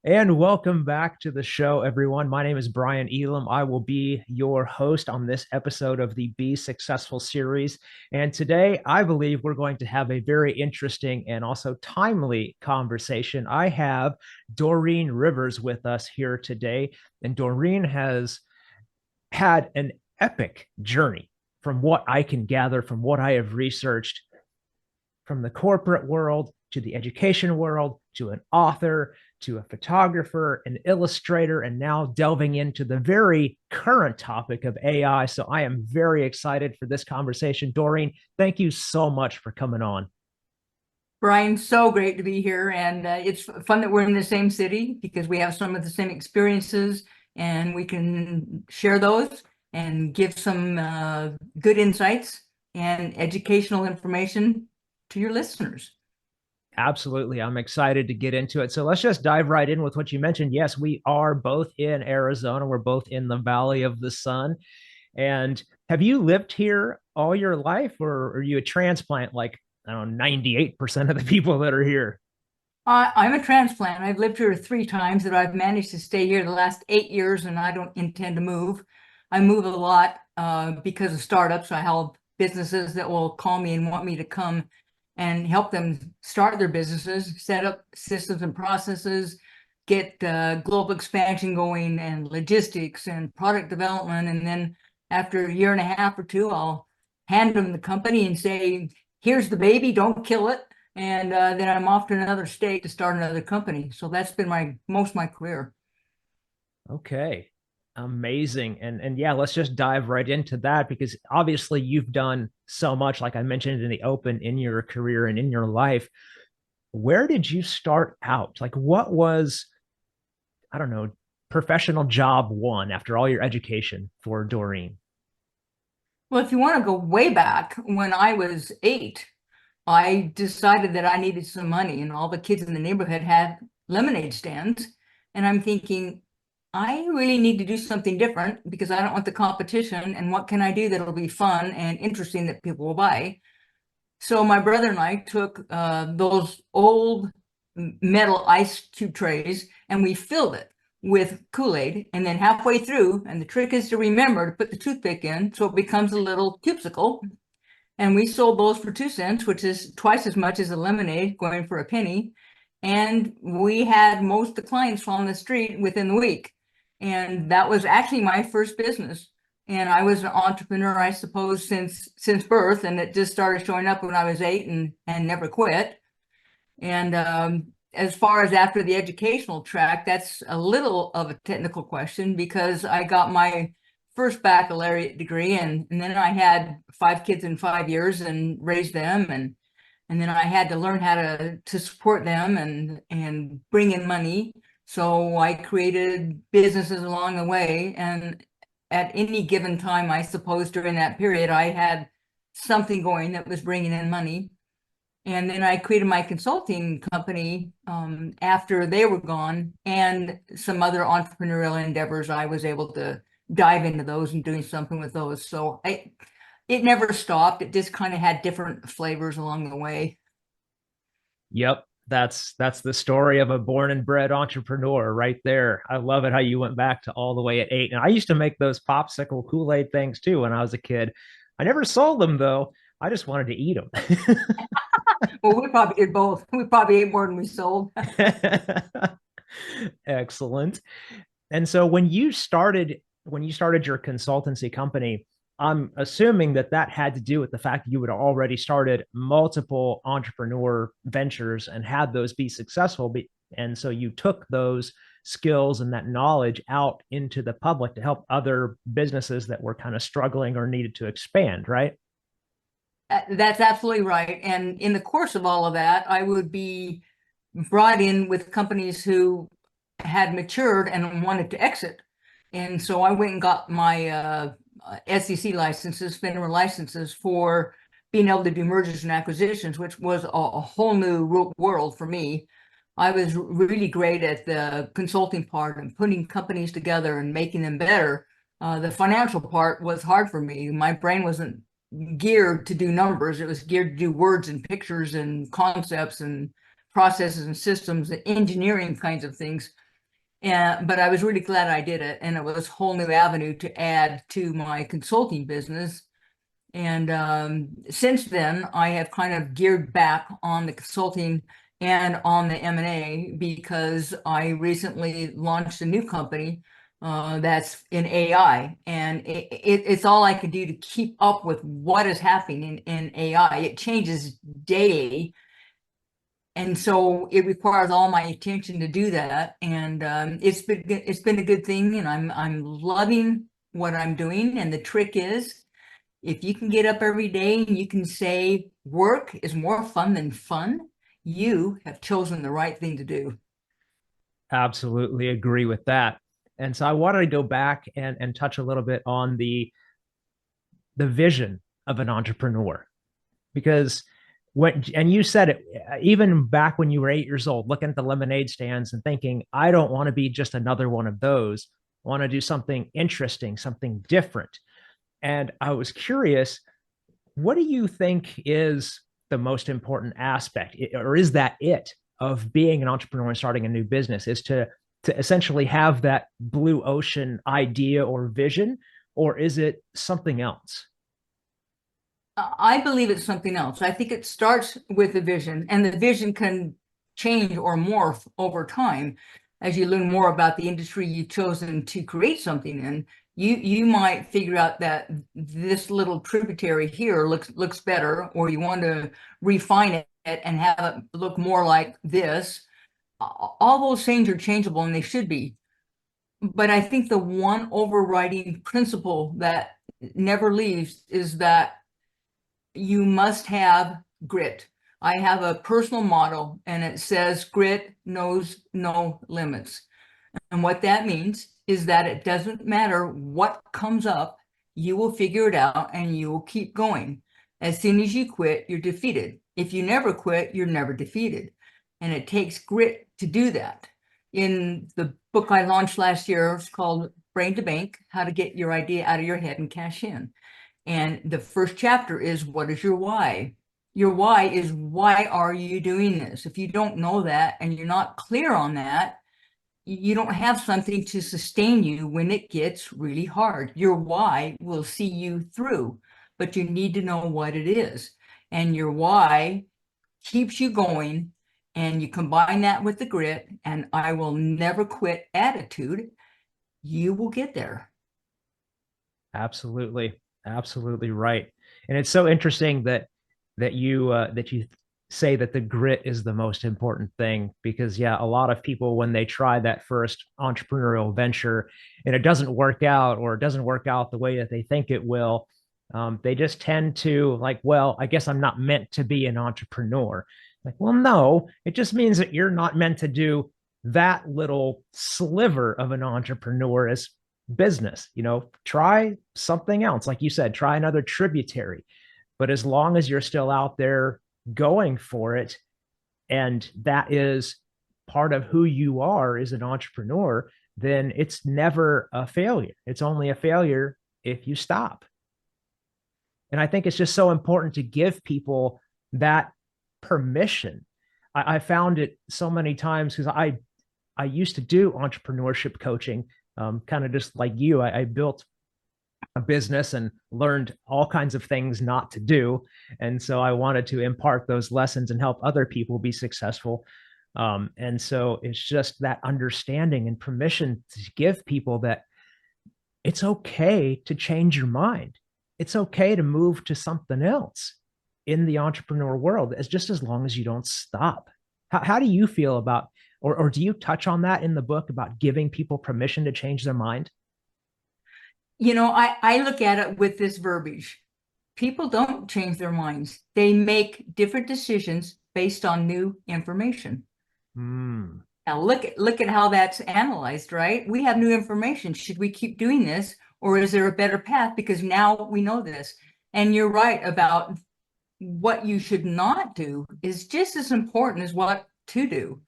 And welcome back to the show, everyone. My name is Brian Elam. I will be your host on this episode of the Be Successful series. And today, I believe we're going to have a very interesting and also timely conversation. I have Dorine Rivers with us here today. And Dorine has had an epic journey from what I can gather, from what I have researched, from the corporate world to the education world to an author to a photographer, an illustrator, and now delving into the very current topic of AI. So I am very excited for this conversation. Dorine, thank you so much for coming on. Brian, so great to be here. And it's fun that we're in the same city because we have some of the same experiences and we can share those and give some good insights and educational information to your listeners. Absolutely. I'm excited to get into it. So let's just dive right in with what you mentioned. Yes, we are both in Arizona. We're both in the Valley of the Sun. And have you lived here all your life, or are you a transplant like, I don't know, 98% of the people that are here? I'm a transplant. I've lived here 3 times, that I've managed to stay here the last 8 years, and I don't intend to move. I move a lot because of startups. I help businesses that will call me and want me to come and help them start their businesses, set up systems and processes, get global expansion going and logistics and product development. And then after a year and a half or two, I'll hand them the company and say, here's the baby, don't kill it. And then I'm off to another state to start another company. So that's been most of my career. Okay. Amazing. And yeah, let's just dive right into that because obviously you've done so much, like I mentioned in the open, in your career and in your life. Where did you start out? Like, what was, I don't know, professional job one after all your education for Doreen? Well, if you want to go way back, when I was 8, I decided that I needed some money, and all the kids in the neighborhood had lemonade stands. And I'm thinking, I really need to do something different because I don't want the competition. And what can I do that'll be fun and interesting that people will buy? So my brother and I took those old metal ice cube trays and we filled it with Kool-Aid. And then halfway through, and the trick is to remember to put the toothpick in so it becomes a little cubesicle. And we sold those for 2 cents, which is twice as much as a lemonade going for a penny. And we had most of the clients on the street within the week. And that was actually my first business. And I was an entrepreneur, I suppose, since birth, and it just started showing up when I was 8 and never quit. And as far as after the educational track, that's a little of a technical question because I got my first baccalaureate degree, and then I had 5 kids in 5 years and raised them, and then I had to learn how to support them and bring in money. So I created businesses along the way, and at any given time, I suppose during that period, I had something going that was bringing in money. And then I created my consulting company after they were gone, and some other entrepreneurial endeavors. I was able to dive into those and doing something with those. So it never stopped. It just kind of had different flavors along the way. Yep. That's the story of a born and bred entrepreneur right there. I love it how you went back to all the way at 8. And I used to make those popsicle Kool-Aid things too when I was a kid. I never sold them though. I just wanted to eat them. Well, we probably did both. We probably ate more than we sold. Excellent. And so when you started your consultancy company, I'm assuming that that had to do with the fact that you had already started multiple entrepreneur ventures and had those be successful. And so you took those skills and that knowledge out into the public to help other businesses that were kind of struggling or needed to expand, right? That's absolutely right. And in the course of all of that, I would be brought in with companies who had matured and wanted to exit. And so I went and got my SEC licenses, FINRA licenses for being able to do mergers and acquisitions, which was a whole new world for me. I was really great at the consulting part and putting companies together and making them better. The financial part was hard for me. My brain wasn't geared to do numbers. It was geared to do words and pictures and concepts and processes and systems and engineering kinds of things. But I was really glad I did it. And it was a whole new avenue to add to my consulting business. And since then, I have kind of geared back on the consulting and on the M&A because I recently launched a new company that's in AI. And it's all I can do to keep up with what is happening in AI. It changes daily. And so it requires all my attention to do that. And it's been a good thing. And I'm loving what I'm doing. And the trick is, if you can get up every day and you can say work is more fun than fun, you have chosen the right thing to do. Absolutely agree with that. And so I wanted to go back and touch a little bit on the vision of an entrepreneur, because when, and you said it, even back when you were 8 years old, looking at the lemonade stands and thinking, I don't want to be just another one of those. I want to do something interesting, something different. And I was curious, what do you think is the most important aspect, or is that it, of being an entrepreneur and starting a new business, is to essentially have that blue ocean idea or vision, or is it something else? I believe it's something else. I think it starts with the vision, and the vision can change or morph over time as you learn more about the industry you've chosen to create something in. You might figure out that this little tributary here looks better, or you want to refine it and have it look more like this. All those things are changeable, and they should be. But I think the one overriding principle that never leaves is that you must have grit. I have a personal motto, and it says grit knows no limits. And what that means is that it doesn't matter what comes up, you will figure it out and you will keep going. As soon as you quit, you're defeated. If you never quit, you're never defeated. And it takes grit to do that. In the book I launched last year, it's called Brain to Bank: How to Get Your Idea Out of Your Head and Cash In. And the first chapter is, what is your why? Your why is, why are you doing this? If you don't know that and you're not clear on that, you don't have something to sustain you when it gets really hard. Your why will see you through, but you need to know what it is. And your why keeps you going, and you combine that with the grit and I will never quit attitude, you will get there. Absolutely, absolutely right. And it's so interesting that you say that the grit is the most important thing, because yeah, a lot of people, when they try that first entrepreneurial venture and it doesn't work out, or it doesn't work out the way that they think it will, they just tend to like, well, I guess I'm not meant to be an entrepreneur. Like, well, no, it just means that you're not meant to do that little sliver of an entrepreneur as business. Try something else. Like you said, try another tributary. But as long as you're still out there going for it, and that is part of who you are as an entrepreneur, then it's never a failure. It's only a failure if you stop. And I think it's just so important to give people that permission. I found it so many times because I used to do entrepreneurship coaching, kind of just like you. I built a business and learned all kinds of things not to do. And so I wanted to impart those lessons and help other people be successful. And so it's just that understanding and permission to give people that it's okay to change your mind. It's okay to move to something else in the entrepreneur world, as just as long as you don't stop. How do you feel about, or do you touch on that in the book about giving people permission to change their mind? I look at it with this verbiage. People don't change their minds. They make different decisions based on new information. Hmm. Now look at how that's analyzed, right? We have new information. Should we keep doing this, or is there a better path? Because now we know this. And you're right about what you should not do is just as important as what to do.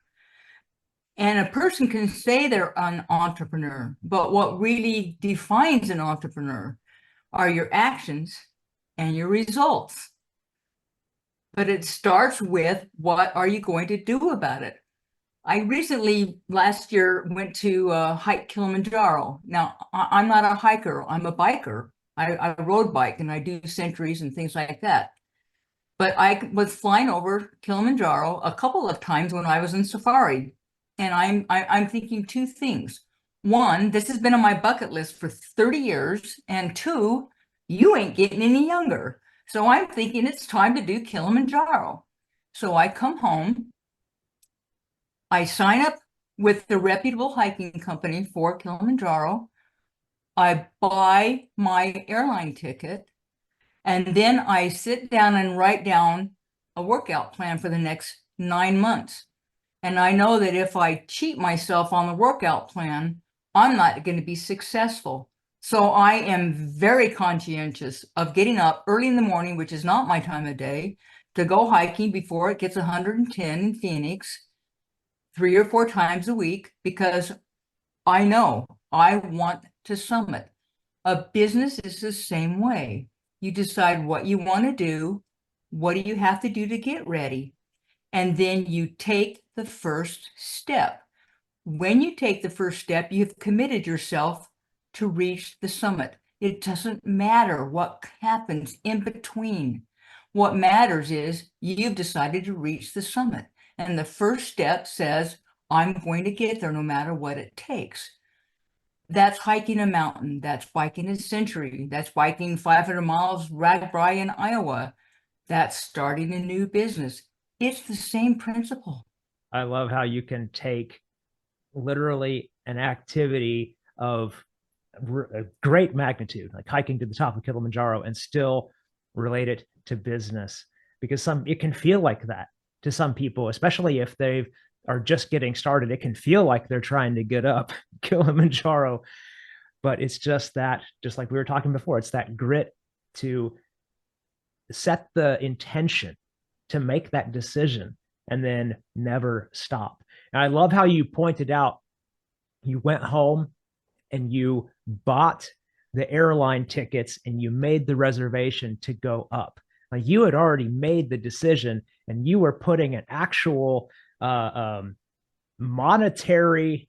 And a person can say they're an entrepreneur, but what really defines an entrepreneur are your actions and your results. But it starts with, what are you going to do about it? I recently, last year, went to hike Kilimanjaro. Now, I'm not a hiker, I'm a biker. I road bike and I do centuries and things like that. But I was flying over Kilimanjaro a couple of times when I was in safari. And I'm thinking two things. One, this has been on my bucket list for 30 years. And two, you ain't getting any younger. So I'm thinking it's time to do Kilimanjaro. So I come home, I sign up with the reputable hiking company for Kilimanjaro. I buy my airline ticket, and then I sit down and write down a workout plan for the next 9 months. And I know that if I cheat myself on the workout plan, I'm not going to be successful. So I am very conscientious of getting up early in the morning, which is not my time of day, to go hiking before it gets 110 in Phoenix 3 or 4 times a week, because I know I want to summit. A business is the same way. You decide what you want to do, what do you have to do to get ready, and then you take the first step. When you take the first step, you've committed yourself to reach the summit. It doesn't matter what happens in between. What matters is you've decided to reach the summit. And the first step says, I'm going to get there no matter what it takes. That's hiking a mountain. That's biking a century. That's biking 500 miles RAGBRAI in Iowa. That's starting a new business. It's the same principle. I love how you can take literally an activity of a great magnitude, like hiking to the top of Kilimanjaro, and still relate it to business, because it can feel like that to some people, especially if they are just getting started. It can feel like they're trying to get up Kilimanjaro, but it's just that, just like we were talking before, it's that grit to set the intention, to make that decision, and then never stop. And I love how you pointed out you went home and you bought the airline tickets and you made the reservation to go up. Like, you had already made the decision and you were putting an actual monetary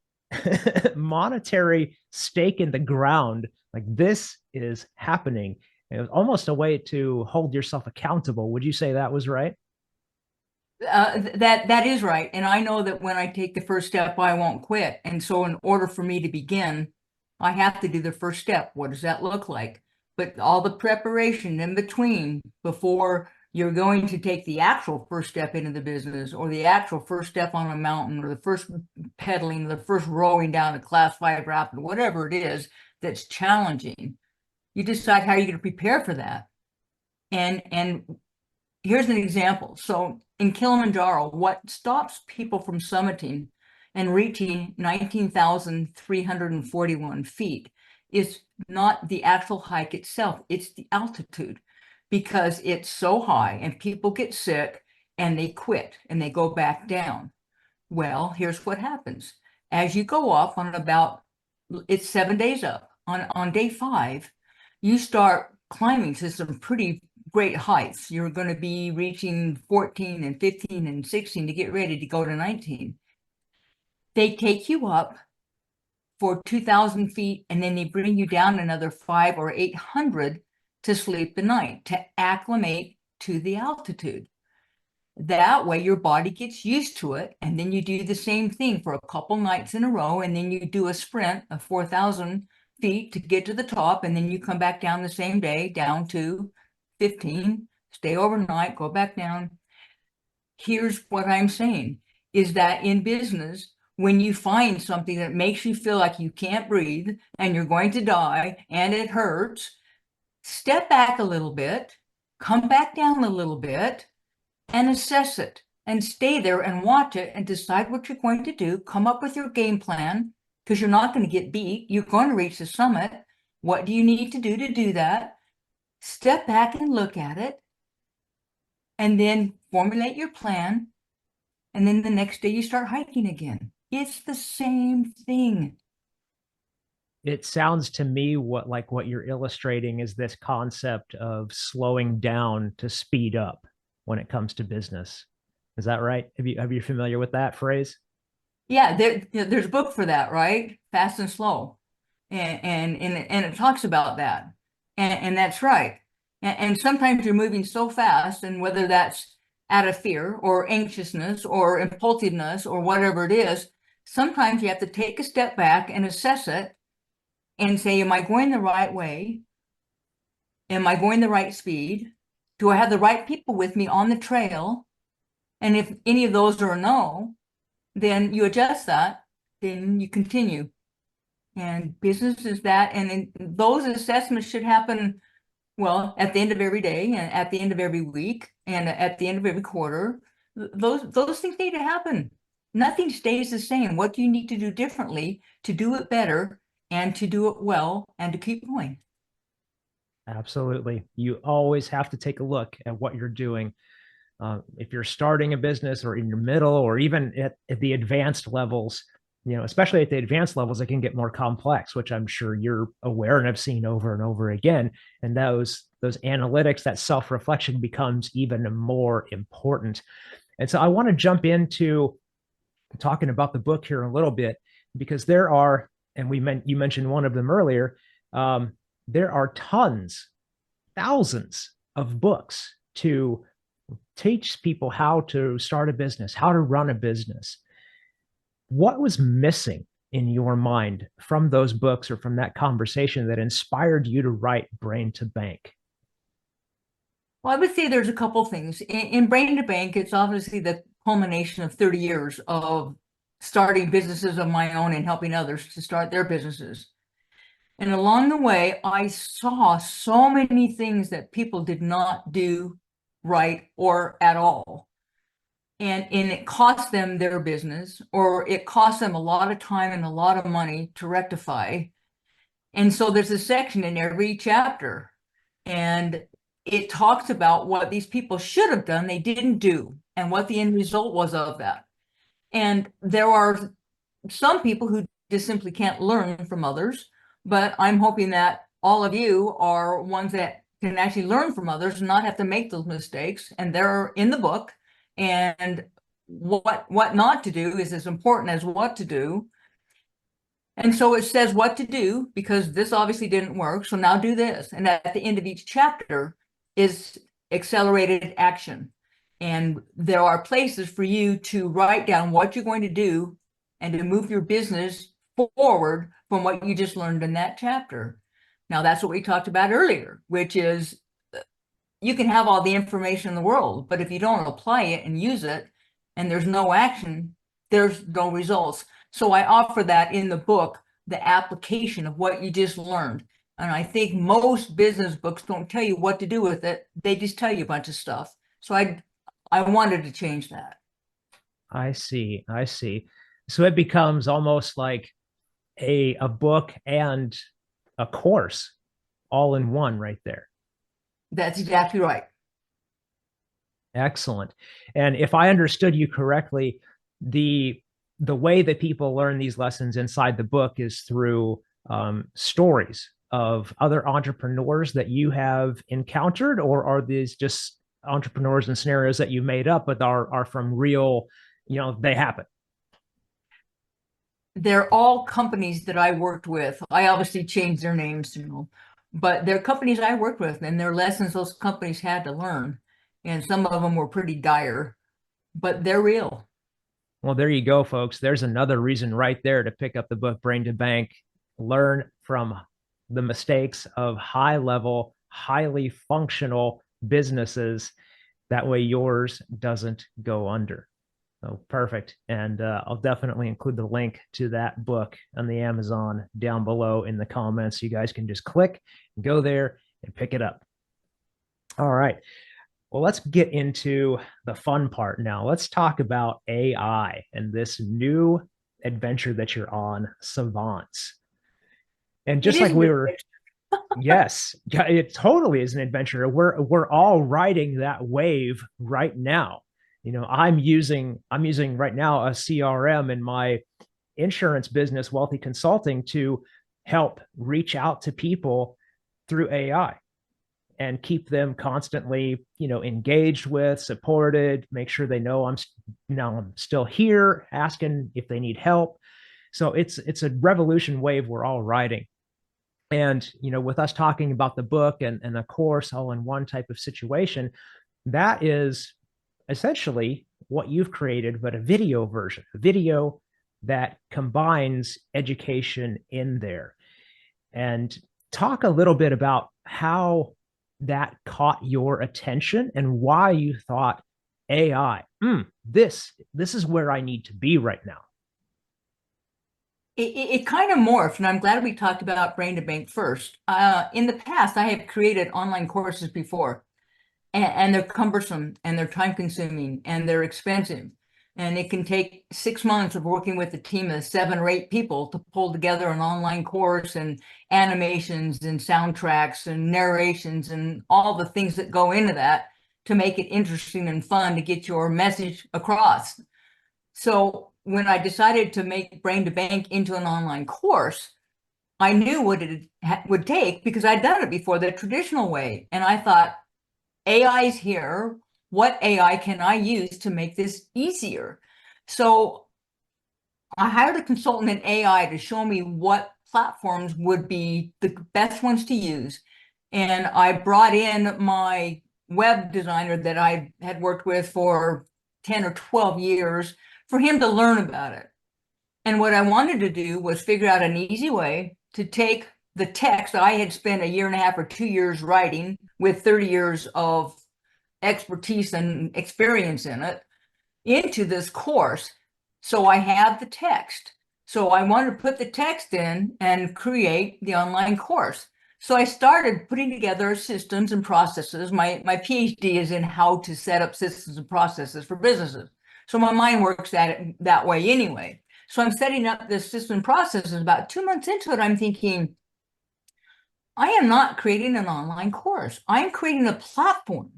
monetary stake in the ground. Like, this is happening. It was almost a way to hold yourself accountable. Would you say that was right? That is right. And I know that when I take the first step, I won't quit. And so in order for me to begin, I have to do the first step. What does that look like? But all the preparation in between, before you're going to take the actual first step into the business, or the actual first step on a mountain, or the first pedaling, the first rowing down a class 5 rapid, whatever it is that's challenging, you decide how you're going to prepare for that. And here's an example. So in Kilimanjaro, what stops people from summiting and reaching 19,341 feet is not the actual hike itself, it's the altitude, because it's so high and people get sick and they quit and they go back down. Well, here's what happens. As you go up on about, it's 7 days up, on day 5, you start climbing to some pretty great heights. You're going to be reaching 14 and 15 and 16 to get ready to go to 19. They take you up for 2,000 feet and then they bring you down another 500 or 800 to sleep the night, to acclimate to the altitude. That way your body gets used to it, and then you do the same thing for a couple nights in a row, and then you do a sprint of 4,000 feet to get to the top, and then you come back down the same day, down to 15, stay overnight, go back down. Here's what I'm saying, is that in business, when you find something that makes you feel like you can't breathe and you're going to die and it hurts, step back a little bit, come back down a little bit, and assess it, and stay there and watch it and decide what you're going to do. Come up with your game plan, because you're not going to get beat. You're going to reach the summit. What do you need to do that? Step back and look at it, and then formulate your plan. And then the next day you start hiking again. It's the same thing. It sounds to me what you're illustrating is this concept of slowing down to speed up when it comes to business. Is that right? Have you familiar with that phrase? Yeah, there's a book for that, right? Fast and Slow. And it talks about that. And that's right. And sometimes you're moving so fast, and whether that's out of fear or anxiousness or impulsiveness or whatever it is, sometimes you have to take a step back and assess it and say, am I going the right way? Am I going the right speed? Do I have the right people with me on the trail? And if any of those are a no, then you adjust that, then you continue. And business is that. And then those assessments should happen, well, at the end of every day and at the end of every week and at the end of every quarter. Those things need to happen. Nothing stays the same. What do you need to do differently to do it better and to do it well and to keep going? Absolutely. You always have to take a look at what you're doing. If you're starting a business or in your middle or even at the advanced levels, especially at the advanced levels, it can get more complex, which I'm sure you're aware and have seen over and over again. And those analytics, that self-reflection becomes even more important. And so I want to jump into talking about the book here a little bit because there are, and you mentioned one of them earlier. There are tons, thousands of books to teach people how to start a business, how to run a business. What was missing in your mind from those books or from that conversation that inspired you to write Brain to Bank? Well, I would say there's a couple things. In Brain to Bank, it's obviously the culmination of 30 years of starting businesses of my own and helping others to start their businesses. And along the way, I saw so many things that people did not do right or at all. And it cost them their business, or it cost them a lot of time and a lot of money to rectify. And so there's a section in every chapter, and it talks about what these people should have done, they didn't do, and what the end result was of that. And there are some people who just simply can't learn from others, but I'm hoping that all of you are ones that can actually learn from others and not have to make those mistakes. And they're in the book. And what not to do is as important as what to do. And so it says what to do because this obviously didn't work. So now do this. And at the end of each chapter is accelerated action. And there are places for you to write down what you're going to do and to move your business forward from what you just learned in that chapter. Now, that's what we talked about earlier, which is you can have all the information in the world, but if you don't apply it and use it and there's no action, there's no results. So I offer that in the book, the application of what you just learned. And I think most business books don't tell you what to do with it. They just tell you a bunch of stuff. So I wanted to change that. I see. I see. So it becomes almost like a book and a course all in one right there. That's exactly right. Excellent. And if I understood you correctly, the way that people learn these lessons inside the book is through stories of other entrepreneurs that you have encountered, or are these just entrepreneurs and scenarios that you made up, but are from real, they happen? They're all companies that I worked with. I obviously changed their names, but they're companies I worked with and they're lessons those companies had to learn. And some of them were pretty dire, but they're real. Well, there you go, folks. There's another reason right there to pick up the book Brain to Bank. Learn from the mistakes of high level, highly functional businesses. That way yours doesn't go under. Oh, perfect. And I'll definitely include the link to that book on the Amazon down below in the comments. You guys can just click, go there, and pick it up. All right. Well, let's get into the fun part now. Let's talk about AI and this new adventure that you're on, Savantz. And It just is like an we were, adventure. yes, yeah, it totally is an adventure. We're all riding that wave right now. I'm using right now a CRM in my insurance business, Wealthy Consulting, to help reach out to people through AI. and keep them constantly, engaged with, supported, make sure they know I'm still here, asking if they need help. So it's a revolution wave we're all riding. And with us talking about the book and a course all in one type of situation, that is essentially what you've created, but a video version, a video that combines education in there. And talk a little bit about how that caught your attention and why you thought AI, this is where I need to be right now. It kind of morphed, and I'm glad we talked about Brain to Bank first. In the past, I have created online courses before, and they're cumbersome, and they're time consuming, and they're expensive. And it can take 6 months of working with a team of 7 or 8 people to pull together an online course, and animations and soundtracks and narrations and all the things that go into that to make it interesting and fun to get your message across. So when I decided to make Brain to Bank into an online course, I knew what it would take because I'd done it before the traditional way. And I thought, AI's here. What AI can I use to make this easier? So I hired a consultant in AI to show me what platforms would be the best ones to use. And I brought in my web designer that I had worked with for 10 or 12 years for him to learn about it. And what I wanted to do was figure out an easy way to take the text that I had spent 1.5 or 2 years writing with 30 years of expertise and experience in it into this course. So I have the text. So I wanted to put the text in and create the online course. So I started putting together systems and processes. My PhD is in how to set up systems and processes for businesses. So my mind works that way anyway. So I'm setting up this system and processes. About 2 months into it, I'm thinking, I am not creating an online course. I'm creating a platform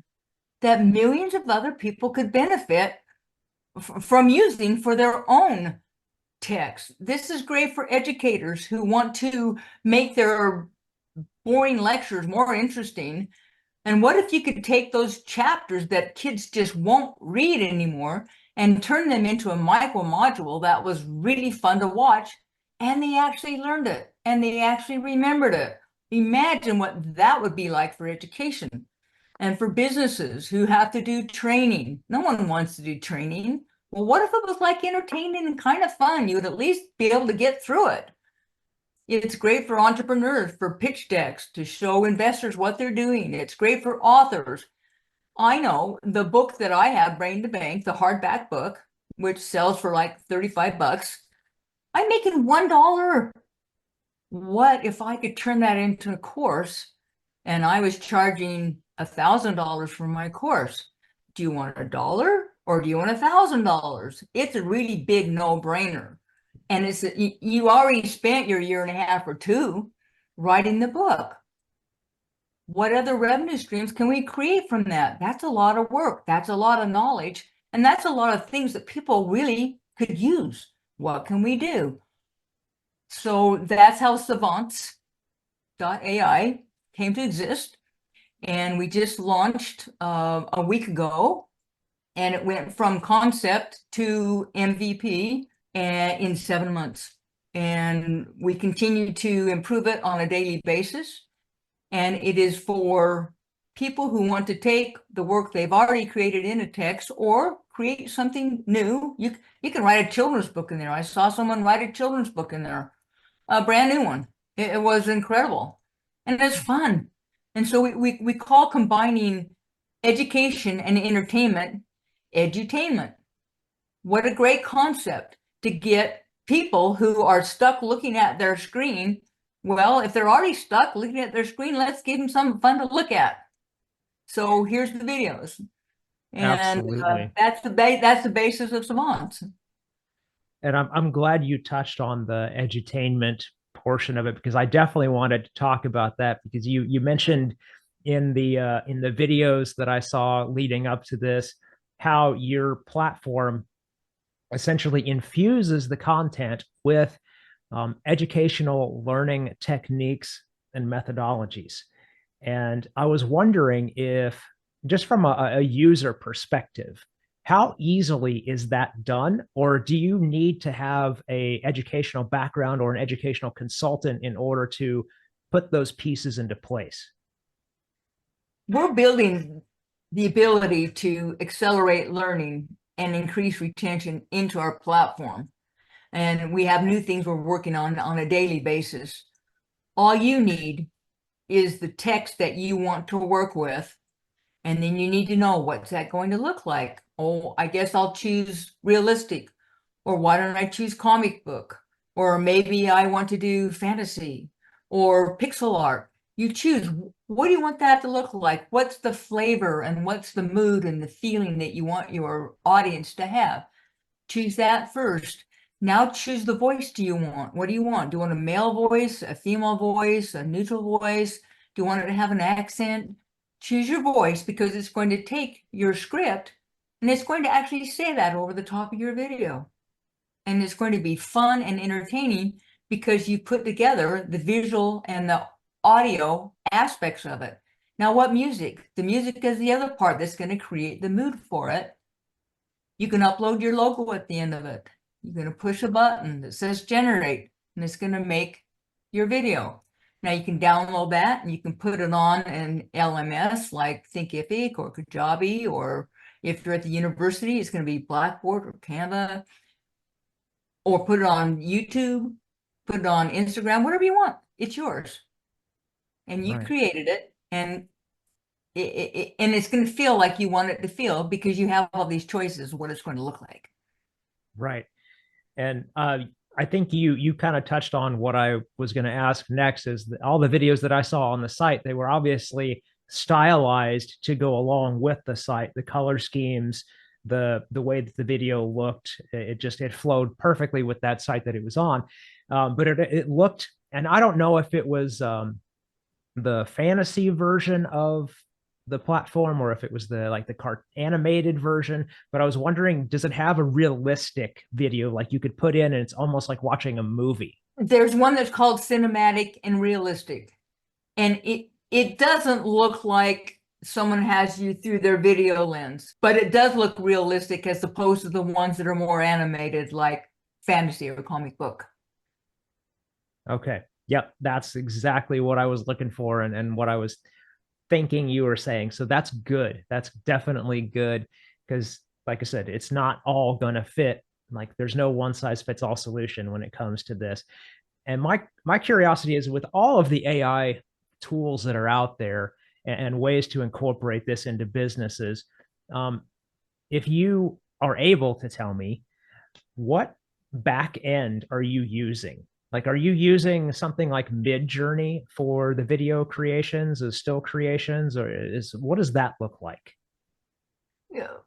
that millions of other people could benefit from using for their own text. This is great for educators who want to make their boring lectures more interesting. And what if you could take those chapters that kids just won't read anymore and turn them into a micro module that was really fun to watch, and they actually learned it and they actually remembered it? Imagine what that would be like for education. And for businesses who have to do training. No one wants to do training. Well, what if it was like entertaining and kind of fun? You would at least be able to get through it. It's great for entrepreneurs, for pitch decks, to show investors what they're doing. It's great for authors. I know the book that I have, Brain to Bank, the hardback book, which sells for like 35 bucks, I'm making $1. What if I could turn that into a course and I was charging $1,000 for my course? Do you want $1 or do you want $1,000? It's a really big no-brainer. And it's you already spent your 1.5 or 2 writing the book. What other revenue streams can we create from that? That's a lot of work. That's a lot of knowledge. And that's a lot of things that people really could use. What can we do? So that's how Savantz.ai came to exist. And we just launched a week ago. And it went from concept to MVP in 7 months. And we continue to improve it on a daily basis. And it is for people who want to take the work they've already created in a text or create something new. You can write a children's book in there. I saw someone write a children's book in there, a brand new one. It was incredible. And it's fun. And so we call combining education and entertainment edutainment. What a great concept to get people who are stuck looking at their screen. Well, if they're already stuck looking at their screen, let's give them something fun to look at. So here's the videos. And Absolutely. that's the basis of Savantz. And I'm glad you touched on the edutainment portion of it, because I definitely wanted to talk about that, because you mentioned in the videos that I saw leading up to this how your platform essentially infuses the content with educational learning techniques and methodologies. And I was wondering if, just from a user perspective, how easily is that done? Or do you need to have a educational background or an educational consultant in order to put those pieces into place? We're building the ability to accelerate learning and increase retention into our platform. And we have new things we're working on a daily basis. All you need is the text that you want to work with. And then you need to know, what's that going to look like? Oh, I guess I'll choose realistic. Or why don't I choose comic book? Or maybe I want to do fantasy or pixel art. You choose, what do you want that to look like? What's the flavor and what's the mood and the feeling that you want your audience to have? Choose that first. Now choose the voice. Do you want? What do you want? Do you want a male voice, a female voice, a neutral voice? Do you want it to have an accent? Choose your voice, because it's going to take your script and it's going to actually say that over the top of your video. And it's going to be fun and entertaining because you put together the visual and the audio aspects of it. Now, what music? The music is the other part that's going to create the mood for it. You can upload your logo at the end of it. You're going to push a button that says generate, and it's going to make your video. Now you can download that and you can put it on an LMS like Thinkific or Kajabi, or if you're at the university, it's going to be Blackboard or Canva, or put it on YouTube, put it on Instagram, whatever you want. It's yours. And you created it, and it's going to feel like you want it to feel, because you have all these choices of what it's going to look like. Right. And I think you kind of touched on what I was going to ask next. Is that all the videos that I saw on the site, they were obviously stylized to go along with the site, the color schemes, the way that the video looked. It flowed perfectly with that site that it was on. But it looked, and I don't know if it was the fantasy version of the platform or if it was the animated version, but I was wondering, does it have a realistic video like you could put in and it's almost like watching a movie? There's one that's called cinematic and realistic, and it doesn't look like someone has you through their video lens, but it does look realistic as opposed to the ones that are more animated like fantasy or comic book. Okay. Yep, that's exactly what I was looking for, and what I was thinking you were saying. So that's good. That's definitely good, because like I said, it's not all gonna fit. Like there's no one size fits all solution when it comes to this. And my curiosity is, with all of the AI tools that are out there and ways to incorporate this into businesses, if you are able to tell me, what back end are you using? Like, are you using something like Midjourney for the video creations, the still creations, or what does that look like?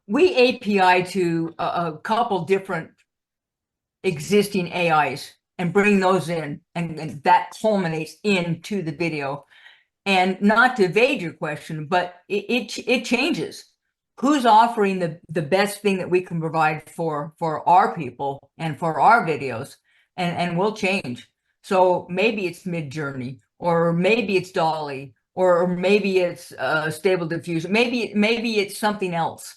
We API to a couple different existing AIs and bring those in, and that culminates into the video. And not to evade your question, but it changes. Who's offering the best thing that we can provide for our people and for our videos, and we'll change. So maybe it's Midjourney, or maybe it's Dolly, or maybe it's Stable Diffusion, maybe it's something else,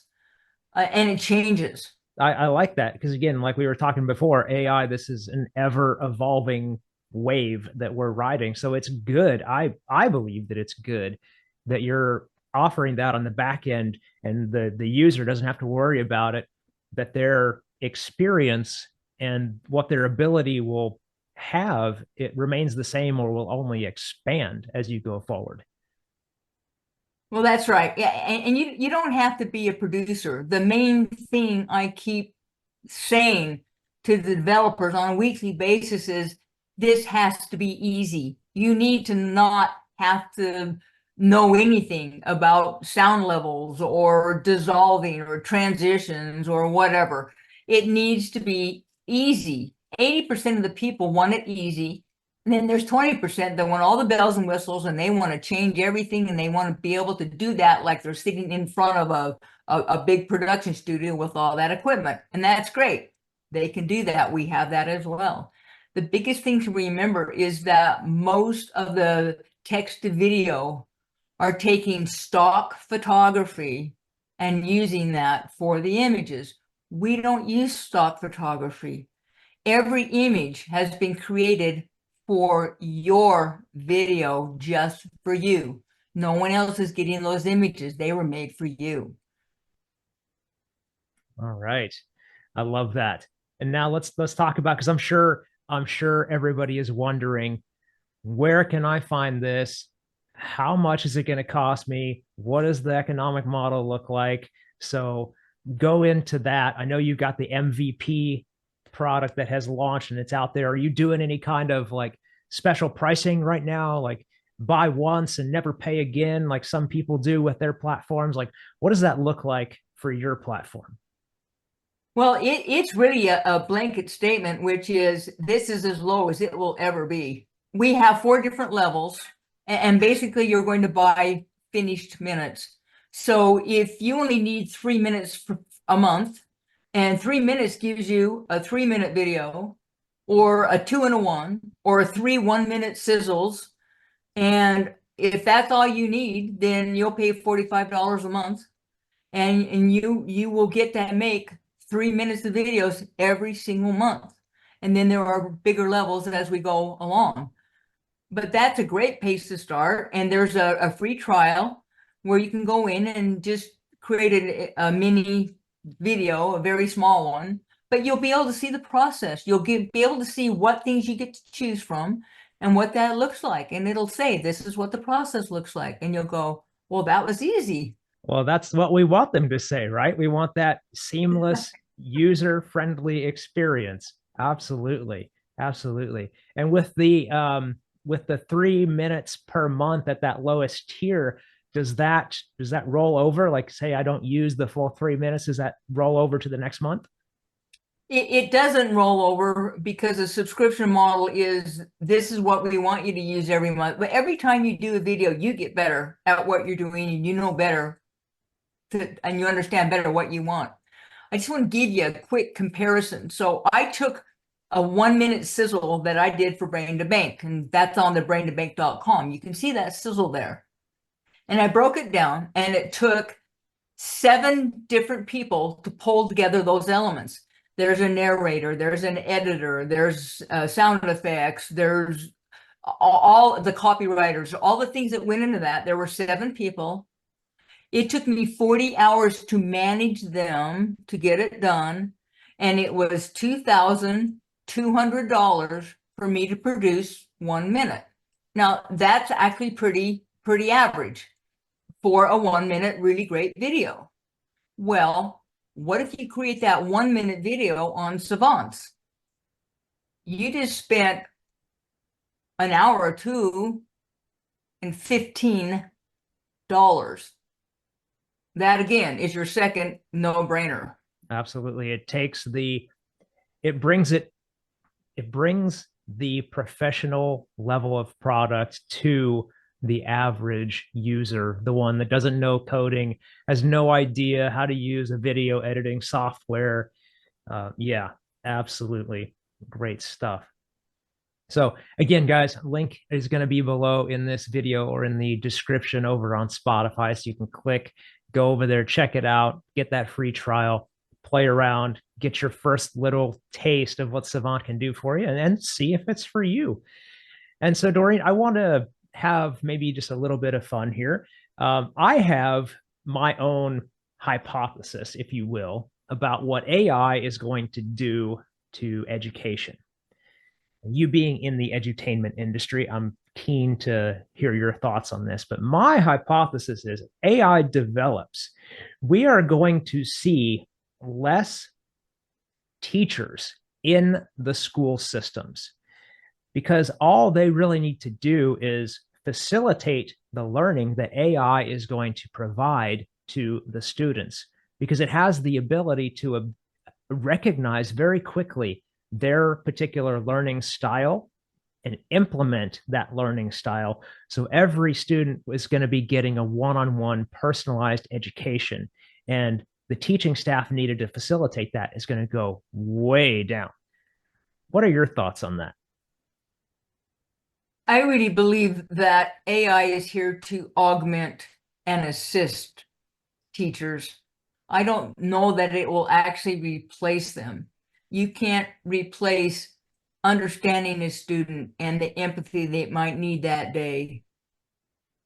and it changes. I like that, because again, like we were talking before, AI, this is an ever evolving wave that we're riding. So it's good. I believe that it's good that you're offering that on the back end, and the user doesn't have to worry about it, that their experience and what their ability will have, it remains the same or will only expand as you go forward. Well, that's right. Yeah, and you don't have to be a producer. The main thing I keep saying to the developers on a weekly basis is, this has to be easy. You need to not have to know anything about sound levels or dissolving or transitions or whatever. It needs to be easy. 80% of the people want it easy. And then there's 20% that want all the bells and whistles, and they want to change everything, and they want to be able to do that like they're sitting in front of a big production studio with all that equipment. And that's great. They can do that. We have that as well. The biggest thing to remember is that most of the text to video are taking stock photography and using that for the images. We don't use stock photography. Every image has been created for your video, just for you. No one else is getting those images. They were made for you. All right. I love that. And now let's talk about, because I'm sure everybody is wondering, where can I find this? How much is it going to cost me? What does the economic model look like? So go into that. I know you got the MVP product that has launched and it's out there. Are you doing any kind of like special pricing right now? Like buy once and never pay again, like some people do with their platforms? Like, what does that look like for your platform? Well, it's really a blanket statement, which is this is as low as it will ever be. We have 4 different levels, and basically you're going to buy finished minutes. So if you only need 3 minutes for a month, and 3 minutes gives you a 3 minute video, or a 2 in 1, or 3 1 minute sizzles, and if that's all you need, then you'll pay $45 a month, and you will get to make 3 minutes of videos every single month. And then there are bigger levels as we go along. But that's a great place to start. And there's a free trial where you can go in and just create a mini video, a very small one, but you'll be able to see the process. You'll be able to see what things you get to choose from and what that looks like. And it'll say, this is what the process looks like. And you'll go, well, that was easy. Well, that's what we want them to say, right? We want that seamless, user-friendly experience. Absolutely. Absolutely. And with the 3 minutes per month at that lowest tier, does that roll over? Like say I don't use the full 3 minutes, does that roll over to the next month? It doesn't roll over because the subscription model is this is what we want you to use every month. But every time you do a video, you get better at what you're doing and you know better and you understand better what you want. I just want to give you a quick comparison. So I took a 1 minute sizzle that I did for Brain to Bank, and that's on the braintobank.com. You can see that sizzle there. And I broke it down, and it took 7 different people to pull together those elements. There's a narrator, there's an editor, there's sound effects, there's all the copywriters, all the things that went into that. There were 7 people. It took me 40 hours to manage them to get it done. And it was $2,200 for me to produce 1 minute. Now that's actually pretty average for a 1 minute really great video. Well, what if you create that 1 minute video on Savantz? You just spent an hour or two and $15. That again is your second no-brainer. Absolutely. It brings the professional level of product to the average user, the one that doesn't know coding, has no idea how to use a video editing software. Yeah, absolutely. Great stuff. So again, guys, link is going to be below in this video or in the description over on Spotify. So you can click, go over there, check it out, get that free trial, play around, get your first little taste of what Savant can do for you, and see if it's for you. And so, Doreen, I want to have maybe just a little bit of fun here. I have my own hypothesis, if you will, about what AI is going to do to education. You being in the edutainment industry, I'm keen to hear your thoughts on this. But my hypothesis is AI develops. We are going to see less teachers in the school systems because all they really need to do is facilitate the learning that AI is going to provide to the students, because it has the ability to recognize very quickly their particular learning style and implement that learning style. So every student is going to be getting a one-on-one personalized education, and the teaching staff needed to facilitate that is going to go way down. What are your thoughts on that? I really believe that AI is here to augment and assist teachers. I don't know that it will actually replace them. You can't replace understanding a student and the empathy they might need that day,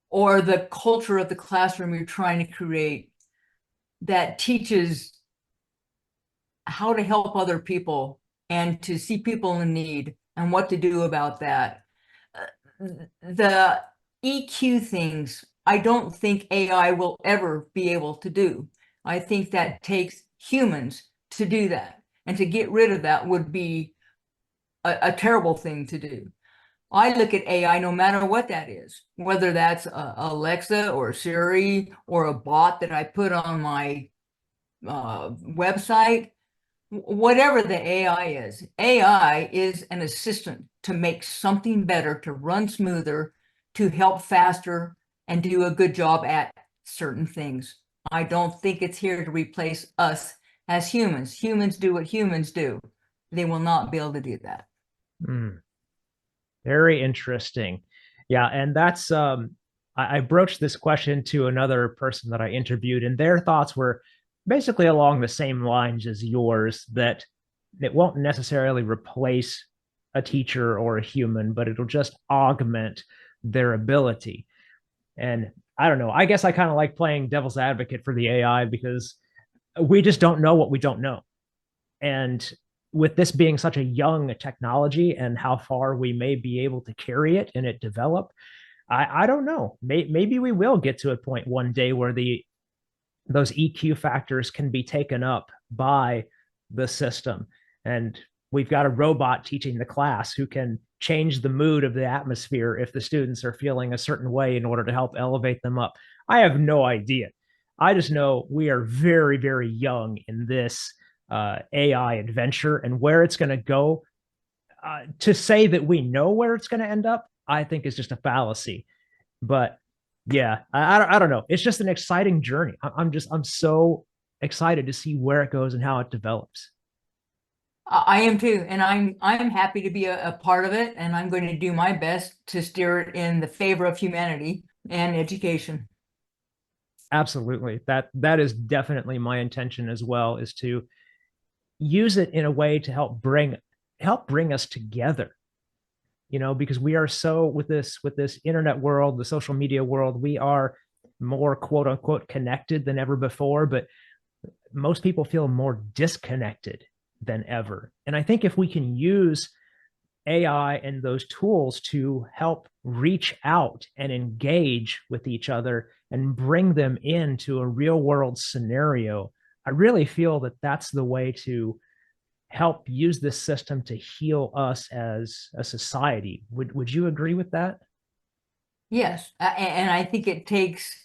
or the culture of the classroom you're trying to create that teaches how to help other people and to see people in need and what to do about that. The EQ things, I don't think AI will ever be able to do. I think that takes humans to do that. And to get rid of that would be a terrible thing to do. I look at AI no matter what that is, whether that's Alexa or Siri or a bot that I put on my website, whatever the AI is an assistant to make something better, to run smoother, to help faster, and do a good job at certain things. I don't think it's here to replace us as humans. Humans do what humans do. They will not be able to do that. Mm, very interesting. Yeah, and that's I broached this question to another person that I interviewed, and their thoughts were basically along the same lines as yours, that it won't necessarily replace a teacher or a human, but it'll just augment their ability. And I don't know, I guess I kind of like playing devil's advocate for the AI because we just don't know what we don't know. And with this being such a young technology and how far we may be able to carry it and it develop, I don't know. Maybe we will get to a point one day where those EQ factors can be taken up by the system. And we've got a robot teaching the class who can change the mood of the atmosphere if the students are feeling a certain way in order to help elevate them up. I have no idea. I just know we are very, very young in this AI adventure, and where it's going to go. To say that we know where it's going to end up, I think is just a fallacy. But yeah, I don't know. It's just an exciting journey. I'm so excited to see where it goes and how it develops. I am too, and I'm happy to be a part of it, and I'm going to do my best to steer it in the favor of humanity and education. Absolutely. That is definitely my intention as well, is to use it in a way to help bring us together. Because we are so, with this internet world, the social media world, we are more quote unquote connected than ever before, but most people feel more disconnected than ever. And I think if we can use AI and those tools to help reach out and engage with each other and bring them into a real world scenario, I really feel that that's the way to help use this system to heal us as a society. Would you agree with that? Yes, and I think it takes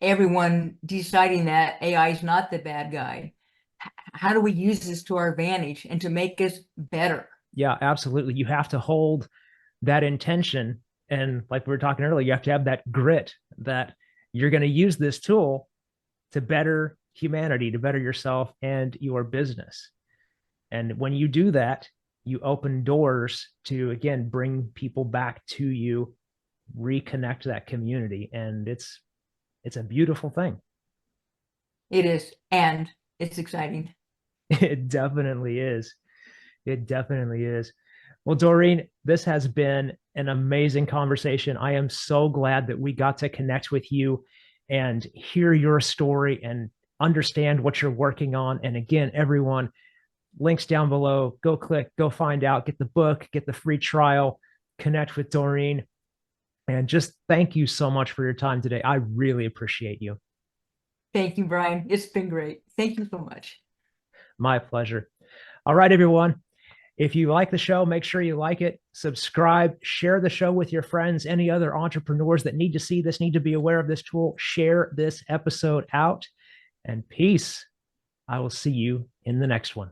everyone deciding that AI is not the bad guy. How do we use this to our advantage and to make us better? Yeah, absolutely. You have to hold that intention. And like we were talking earlier, you have to have that grit that you're going to use this tool to better humanity, to better yourself and your business. And when you do that, you open doors to, again, bring people back to you, reconnect that community. And it's a beautiful thing. It is, and it's exciting. It definitely is. It definitely is. Well, Doreen, this has been an amazing conversation. I am so glad that we got to connect with you and hear your story and understand what you're working on. And again, everyone, links down below. Go click, go find out, get the book, get the free trial, connect with Doreen. And just thank you so much for your time today. I really appreciate you. Thank you, Brian. It's been great. Thank you so much. My pleasure. All right, everyone. If you like the show, make sure you like it, subscribe, share the show with your friends, any other entrepreneurs that need to see this, need to be aware of this tool. Share this episode out, and peace. I will see you in the next one.